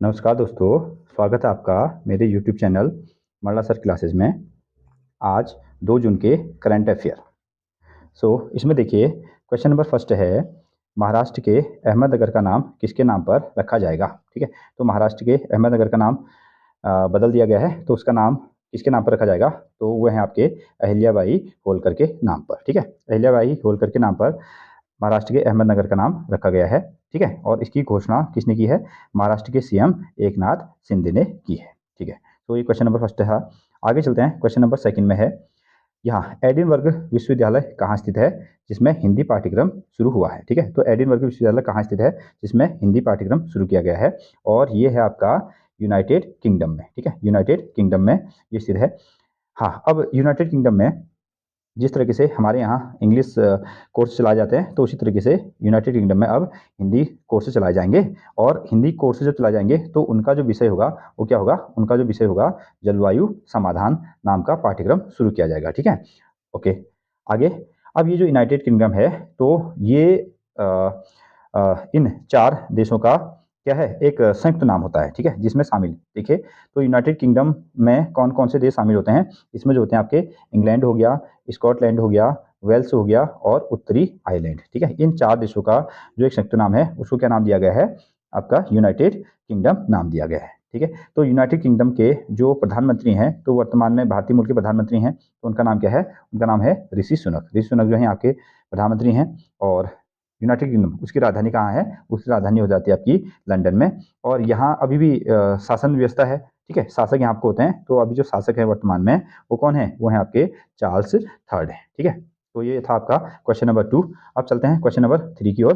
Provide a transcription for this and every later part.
नमस्कार दोस्तों, स्वागत है आपका मेरे यूट्यूब चैनल मल्ला सर क्लासेस में। आज 2 जून के करंट अफेयर। इसमें देखिए क्वेश्चन नंबर फर्स्ट है, महाराष्ट्र के अहमदनगर का नाम किसके नाम पर रखा जाएगा। ठीक है, तो महाराष्ट्र के अहमदनगर का नाम बदल दिया गया है, तो उसका नाम किसके नाम पर रखा जाएगा, तो वो है आपके अहिल्याबाई होलकर के नाम पर। ठीक है, अहिल्याबाई होलकर के नाम पर महाराष्ट्र के अहमदनगर का नाम रखा गया है। ठीक है, और इसकी घोषणा किसने की है, महाराष्ट्र के सीएम एकनाथ शिंदे ने की है। ठीक है, तो ये क्वेश्चन नंबर फर्स्ट है। आगे चलते हैं, क्वेश्चन नंबर सेकंड में है, यहाँ एडिनबर्ग विश्वविद्यालय कहाँ स्थित है जिसमें हिंदी पाठ्यक्रम शुरू हुआ है। ठीक है, तो एडिनबर्ग विश्वविद्यालय कहाँ स्थित है जिसमें हिंदी पाठ्यक्रम शुरू किया गया है, और ये है आपका यूनाइटेड किंगडम में। ठीक है, यूनाइटेड किंगडम में ये स्थित है। हाँ, अब यूनाइटेड किंगडम में जिस तरीके से हमारे यहाँ इंग्लिश कोर्स चलाए जाते हैं, तो उसी तरीके से यूनाइटेड किंगडम में अब हिंदी कोर्सेज चलाए जाएंगे। और हिंदी कोर्सेज जब चलाए जाएंगे तो उनका जो विषय होगा वो क्या होगा, उनका जो विषय होगा जलवायु समाधान नाम का पाठ्यक्रम शुरू किया जाएगा। ठीक है, ओके। आगे, अब ये जो यूनाइटेड किंगडम है, तो ये इन 4 देशों का क्या है, एक संयुक्त नाम होता है। ठीक है, जिसमें शामिल देखिए, तो यूनाइटेड किंगडम में कौन कौन से देश शामिल होते हैं, इसमें जो होते हैं आपके इंग्लैंड हो गया, स्कॉटलैंड हो गया, वेल्स हो गया और उत्तरी आयरलैंड। ठीक है, इन 4 देशों का जो एक संयुक्त नाम है उसको क्या नाम दिया गया है, आपका यूनाइटेड किंगडम नाम दिया गया है। ठीक है, तो यूनाइटेड किंगडम के जो प्रधानमंत्री हैं, तो वर्तमान में भारतीय मूल के प्रधानमंत्री हैं, तो उनका नाम क्या है, उनका नाम है ऋषि सुनक। ऋषि सुनक जो है आपके प्रधानमंत्री हैं। और यूनाइटेड किंगडम, उसकी राजधानी कहाँ है, उसकी राजधानी हो जाती है आपकी लंदन में। और यहाँ अभी भी शासन व्यवस्था है। ठीक है, शासक यहाँ आपको होते हैं, तो अभी जो शासक है वर्तमान में वो कौन है, वो है आपके चार्ल्स थर्ड है। ठीक है, तो ये था आपका क्वेश्चन नंबर 2। अब चलते हैं क्वेश्चन नंबर 3 की ओर।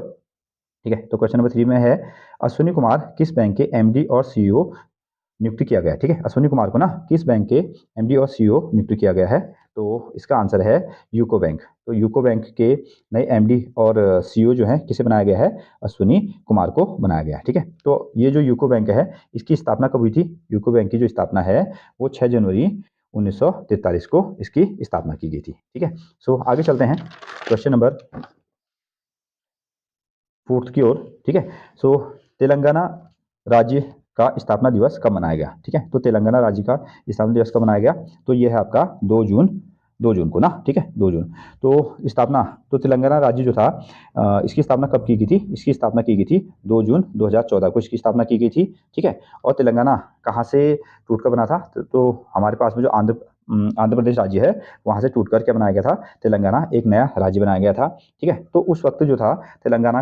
ठीक है, तो क्वेश्चन नंबर 3 में है, अश्विनी कुमार किस बैंक के एमडी और सीईओ नियुक्त किया गया है। ठीक है, अश्विनी कुमार को ना किस बैंक के एमडी और सीईओ नियुक्त किया गया है, तो इसका आंसर है यूको बैंक। तो यूको बैंक के नए एमडी और सीईओ जो है किसे बनाया गया है, अश्विनी कुमार को बनाया गया है। ठीक है, तो ये जो यूको बैंक है इसकी स्थापना कब हुई थी, यूको बैंक की जो स्थापना है वो 6 जनवरी 1943 को इसकी स्थापना की गई थी। ठीक है, आगे चलते हैं क्वेश्चन नंबर 4 की ओर। ठीक है, तेलंगाना राज्य का स्थापना दिवस कब मनाया गया। ठीक है, तो तेलंगाना राज्य का स्थापना दिवस कब मनाया गया, तो ये है आपका 2 जून को ना। ठीक है, 2 जून। तो स्थापना, तो तेलंगाना राज्य जो था इसकी स्थापना कब की गई थी, इसकी स्थापना की गई थी 2 जून 2014 को इसकी स्थापना की गई थी। ठीक है, और तेलंगाना कहाँ से टूट कर बना था, तो हमारे पास में जो आंध्र प्रदेश राज्य है वहाँ से टूट कर क्या बनाया गया था, तेलंगाना एक नया राज्य बनाया गया था। ठीक है, तो उस वक्त जो था तेलंगाना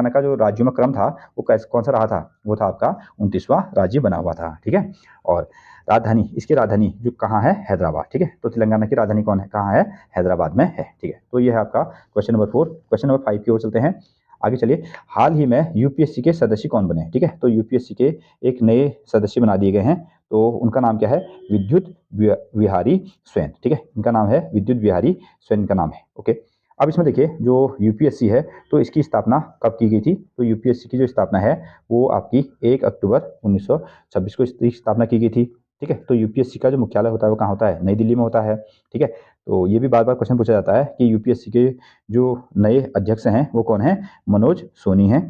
का जो राज्यों में क्रम था वो कौन सा रहा था, वो था आपका 29वां राज्य बना हुआ था। ठीक है, और राजधानी, इसकी राजधानी जो कहाँ है, हैदराबाद। ठीक है, तो तेलंगाना की राजधानी कौन है, कहाँ है, हैदराबाद में है। ठीक है, तो ये है आपका क्वेश्चन नंबर 4। क्वेश्चन नंबर 5 की ओर चलते हैं। आगे चलिए, हाल ही में यूपीएससी के सदस्य कौन बने। ठीक है, तो यूपीएससी के एक नए सदस्य बना दिए गए हैं, तो उनका नाम क्या है, विद्युत विहारी स्वैन। ठीक है, इनका नाम है विद्युत विहारी स्वैन का नाम है। ओके, अब इसमें देखिए जो यूपीएससी है तो इसकी स्थापना कब की गई थी, तो यूपीएससी की जो स्थापना है वो आपकी 1 अक्टूबर 1926 को इसकी स्थापना की गई थी। ठीक है, तो यूपीएससी का जो मुख्यालय होता है वो कहाँ होता है, नई दिल्ली में होता है। ठीक है, तो ये भी बार बार क्वेश्चन पूछा जाता है कि यूपीएससी के जो नए अध्यक्ष हैं वो कौन है, मनोज सोनी हैं।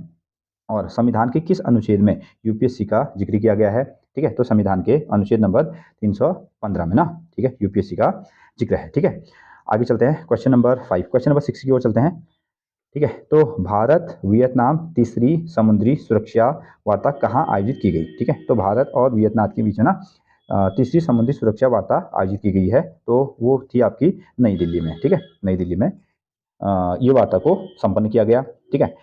और संविधान के किस अनुच्छेद में यूपीएससी का जिक्र किया गया है, ठीक है, तो संविधान के अनुच्छेद नंबर 315 में ना, ठीक है, यूपीएससी का जिक्र है। ठीक है, आगे चलते हैं क्वेश्चन नंबर 5, क्वेश्चन नंबर 6 की ओर चलते हैं। ठीक है, तो भारत वियतनाम तीसरी समुद्री सुरक्षा वार्ता कहाँ आयोजित की गई। ठीक है, तो भारत और वियतनाम के बीच में ना तीसरी समुद्री सुरक्षा वार्ता आयोजित की गई है, तो वो थी आपकी नई दिल्ली में। ठीक है, नई दिल्ली में ये वार्ता को संपन्न किया गया। ठीक है,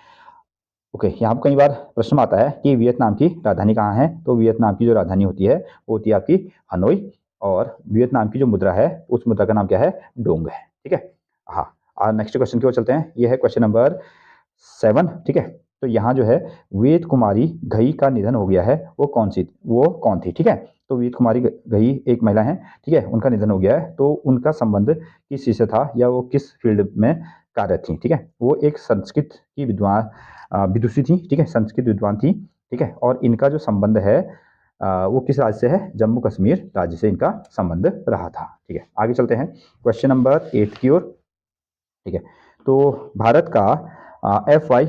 ओके, यहाँ पर कई बार प्रश्न आता है कि वियतनाम की राजधानी कहाँ है, तो वियतनाम की जो राजधानी होती है वो होती है आपकी हनोई। और वियतनाम की जो मुद्रा है उस मुद्रा का नाम क्या है, डोंग है। ठीक है, हाँ, और नेक्स्ट क्वेश्चन की ओर चलते हैं। ये है क्वेश्चन नंबर 7। ठीक है, तो यहाँ जो है वेद कुमारी घई का निधन हो गया है, वो कौन थी। ठीक है, तो वेद कुमारी घई एक महिला है। ठीक है, उनका निधन हो गया है, तो उनका संबंध किस चीज से था या वो किस फील्ड में कार्यरत थी। ठीक है, वो एक संस्कृत की विदुषी थी। ठीक है, संस्कृत विद्वान थी। ठीक है, और इनका जो संबंध है वो किस राज्य से है, जम्मू कश्मीर राज्य से इनका संबंध रहा था। ठीक है, आगे चलते हैं क्वेश्चन नंबर 8 की ओर। ठीक है, तो भारत का FY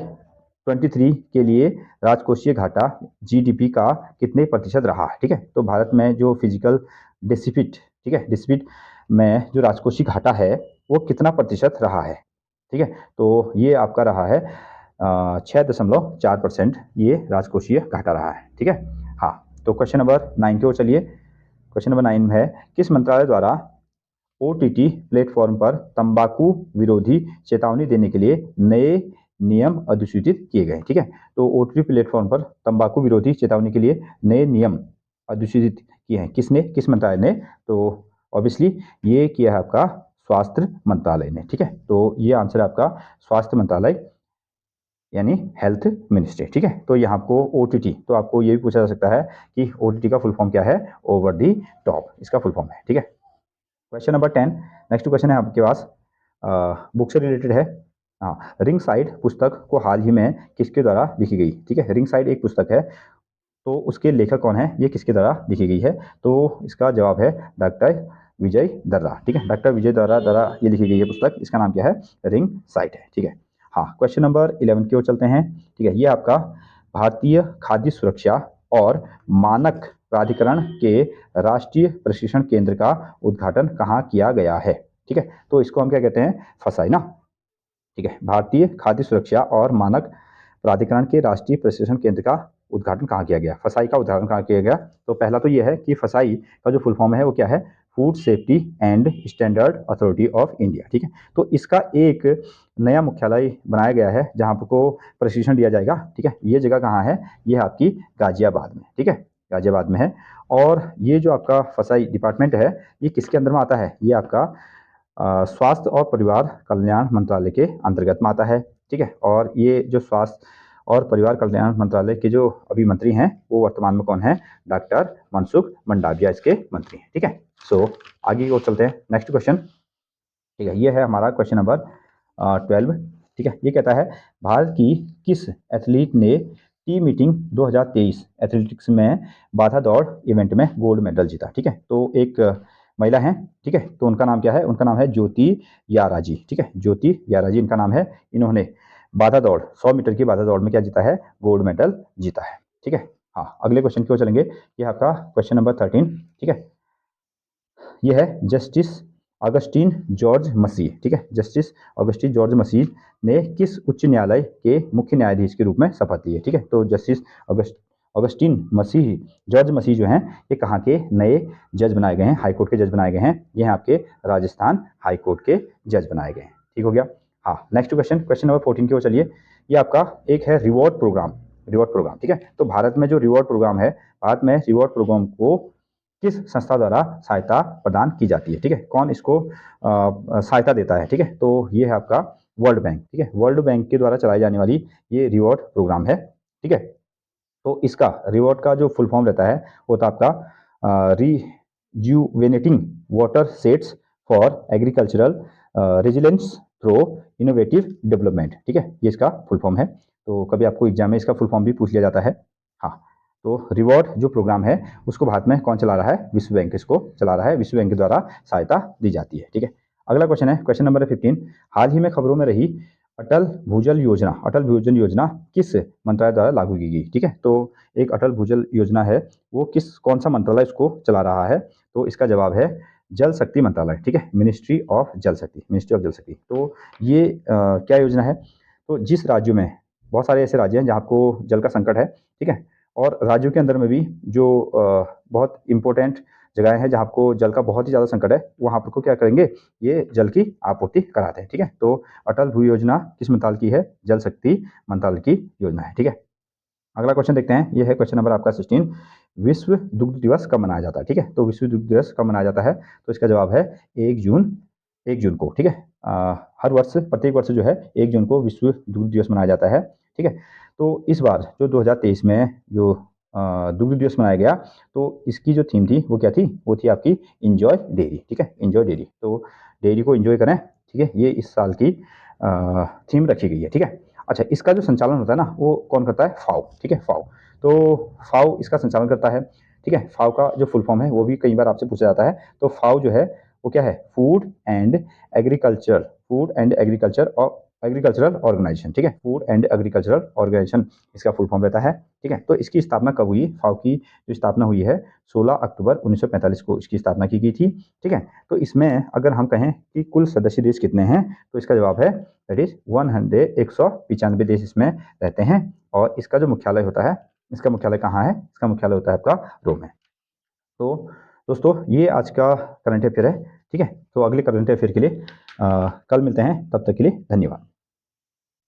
23 के लिए राजकोषीय घाटा जीडीपी का कितने प्रतिशत रहा है? ठीक है, तो भारत में जो फिजिकल डेफिसिट, ठीक है, डेफिसिट में जो राजकोषीय घाटा है वो कितना प्रतिशत रहा है? ठीक है, तो ये आपका रहा है 6.4% ये राजकोषीय घाटा रहा है। ठीक है, हाँ, तो क्वेश्चन नंबर 9 की ओर चलिए। क्वेश्चन नंबर 9 है, किस मंत्रालय द्वारा ओटीटी प्लेटफॉर्म पर तंबाकू विरोधी चेतावनी देने के लिए नए नियम अधिसूचित किए गए? ठीक है, तो ओटीटी प्लेटफॉर्म पर तंबाकू विरोधी चेतावनी के लिए नए नियम अधिसूचित किए हैं। किसने, किस मंत्रालय ने? तो ऑब्वियसली ये किया है आपका स्वास्थ्य मंत्रालय ने। ठीक है, तो ये आंसर है आपका स्वास्थ्य मंत्रालय यानी हेल्थ मिनिस्ट्री। ठीक है, तो यहाँ आपको ओटीटी, तो आपको ये भी पूछा जा सकता है कि ओटीटी का फुल फॉर्म क्या है? ओवर दी टॉप इसका फुल फॉर्म है। ठीक है, क्वेश्चन नंबर 10, नेक्स्ट क्वेश्चन है आपके पास, बुक से रिलेटेड है। हाँ, रिंग साइड पुस्तक को हाल ही में किसके द्वारा लिखी गई? ठीक है, रिंग साइड एक पुस्तक है, तो उसके लेखक कौन है? ये किसके द्वारा लिखी गई है? तो इसका जवाब है डॉक्टर विजय दर्रा। ठीक है, डॉक्टर विजय द्वारा ये लिखी गई है पुस्तक, इसका नाम क्या है? रिंग साइड है। ठीक है, हाँ, क्वेश्चन नंबर 11 की ओर चलते हैं। ठीक है, ये आपका भारतीय खाद्य सुरक्षा और मानक प्राधिकरण के राष्ट्रीय प्रशिक्षण केंद्र का उद्घाटन कहाँ किया गया है? ठीक है, तो इसको हम क्या कहते हैं? फसाई ना। ठीक है, भारतीय खाद्य सुरक्षा और मानक प्राधिकरण के राष्ट्रीय प्रशिक्षण केंद्र का उद्घाटन कहाँ किया गया? फसाई का उद्घाटन कहाँ किया गया? तो पहला तो यह है कि फसाई का जो फुल फॉर्म है वो क्या है? Food safety and standard authority of India. ठीक है, तो इसका एक नया मुख्यालय बनाया गया है जहाँ को प्रशिक्षण दिया जाएगा। ठीक है, ये जगह कहाँ है? ये आपकी गाजियाबाद में। ठीक है, गाजियाबाद में है। और ये जो आपका फसाई डिपार्टमेंट है ये किसके अंदर में आता है? ये आपका स्वास्थ्य और परिवार कल्याण मंत्रालय के अंतर्गत में आता है। ठीक है, और ये जो स्वास्थ्य और परिवार कल्याण मंत्रालय के जो अभी मंत्री हैं वो वर्तमान में कौन है? डॉक्टर मनसुख मंडाविया इसके मंत्री हैं। ठीक है, सो आगे की ओर चलते हैं। नेक्स्ट क्वेश्चन, ठीक है, ये है हमारा क्वेश्चन नंबर 12। ठीक है, ये कहता है भारत की किस एथलीट ने टी मीटिंग 2023 एथलेटिक्स में बाधा दौड़ इवेंट में गोल्ड मेडल जीता? ठीक है, तो एक महिला हैं। ठीक है, तो उनका नाम क्या है? उनका नाम है ज्योति याराजी। ठीक है, ज्योति याराजी इनका नाम है। इन्होंने बाधा दौड़ 100 मीटर की बाधा दौड़ में क्या जीता है? गोल्ड मेडल जीता है। ठीक है, हाँ, अगले क्वेश्चन की ओर चलेंगे। ये आपका क्वेश्चन नंबर 13। ठीक है, यह है जस्टिस अगस्टीन जॉर्ज मसीह। ठीक है, जस्टिस अगस्टीन जॉर्ज मसीह ने किस उच्च न्यायालय के मुख्य न्यायाधीश के रूप में शपथ ली है? ठीक है, तो जस्टिस अगस्टीन मसीह जॉर्ज मसीह जो हैं ये कहाँ के नए जज बनाए गए हैं? हाईकोर्ट के जज बनाए गए हैं। ये हैं आपके राजस्थान हाईकोर्ट के जज बनाए गए हैं। ठीक हो गया, हाँ। नेक्स्ट क्वेश्चन, क्वेश्चन नंबर 14 की ओर चलिए। ये आपका एक है रिवॉर्ड प्रोग्राम। रिवॉर्ड प्रोग्राम, ठीक है, तो भारत में जो रिवॉर्ड प्रोग्राम है, भारत में रिवॉर्ड प्रोग्राम को किस संस्था द्वारा सहायता प्रदान की जाती है? ठीक है, कौन इसको सहायता देता है? ठीक है, तो ये है आपका वर्ल्ड बैंक। ठीक है, वर्ल्ड बैंक के द्वारा चलाई जाने वाली ये रिवॉर्ड प्रोग्राम है। ठीक है, तो इसका रिवॉर्ड का जो फुल फॉर्म रहता है वो था आपका rejuvenating water sets for agricultural resilience through innovative development. ठीक है, ये इसका फुल फॉर्म है। तो कभी आपको एग्जाम में इसका फुल फॉर्म भी पूछ लिया जाता है। हाँ, तो रिवॉर्ड जो प्रोग्राम है उसको भारत में कौन चला रहा है? विश्व बैंक इसको चला रहा है, विश्व बैंक के द्वारा सहायता दी जाती है। ठीक है, अगला क्वेश्चन है क्वेश्चन नंबर 15। हाल ही में खबरों में रही अटल भूजल योजना, अटल भूजल योजना किस मंत्रालय द्वारा लागू की गई? ठीक है, तो एक अटल भूजल योजना है, वो कौन सा मंत्रालय इसको चला रहा है? तो इसका जवाब है जल शक्ति मंत्रालय। ठीक है, मिनिस्ट्री ऑफ जल शक्ति, मिनिस्ट्री ऑफ जल शक्ति। तो ये क्या योजना है? तो जिस राज्यों में, बहुत सारे ऐसे राज्य हैं जहाँ आपको जल का संकट है, ठीक है, और राज्यों के अंदर में भी जो बहुत इंपॉर्टेंट जगह है जहाँ आपको जल का बहुत ही ज़्यादा संकट है, वहाँ पर को क्या करेंगे? ये जल की आपूर्ति कराते हैं। ठीक है, तो अटल भू योजना किस मंत्रालय की है? जल शक्ति मंत्रालय की योजना है। ठीक है, अगला क्वेश्चन देखते हैं। ये है क्वेश्चन नंबर आपका 16। विश्व दुग्ध दिवस कब मनाया जाता है? ठीक है, तो विश्व दुग्ध दिवस कब मनाया जाता है? तो इसका जवाब है 1 जून को। ठीक है, हर वर्ष, प्रत्येक वर्ष जो है 1 जून को विश्व दुग्ध दिवस मनाया जाता है। ठीक है, तो इस बार जो 2023 में जो दुग्ध दिवस मनाया गया, तो इसकी जो थीम थी वो क्या थी? वो थी आपकी इंजॉय डेयरी। ठीक है, इंजॉय डेयरी, तो डेयरी को इंजॉय करें। ठीक है, ये इस साल की थीम रखी गई है। ठीक है, अच्छा, इसका जो संचालन होता है ना वो कौन करता है? फाओ। ठीक है, फाओ, तो फाओ इसका संचालन करता है। ठीक है, फाओ का जो फुल फॉर्म है वो भी कई बार आपसे पूछा जाता है। तो फाओ जो है वो क्या है? Food and agriculture, food and agriculture agricultural organisation, ठीक है, फूड एंड एग्रीकल्चरल ऑर्गेनाइजेशन इसका फुल फॉर्म रहता है, ठीक है। तो इसकी स्थापना कब हुई? फाओ की जो स्थापना हुई है 16 अक्टूबर 1945 को इसकी स्थापना की गई थी, ठीक है। तो इसमें अगर हम कहें कि कुल सदस्य देश कितने हैं, तो इसका जवाब है दैट इज 195 देश इसमें रहते हैं। और इसका जो मुख्यालय होता है, इसका मुख्यालय कहाँ है? इसका मुख्यालय होता है आपका रोम में। तो दोस्तों ये आज का करंट अफेयर है, ठीक है। तो अगले करंट अफेयर के लिए कल मिलते हैं, तब तक के लिए धन्यवाद।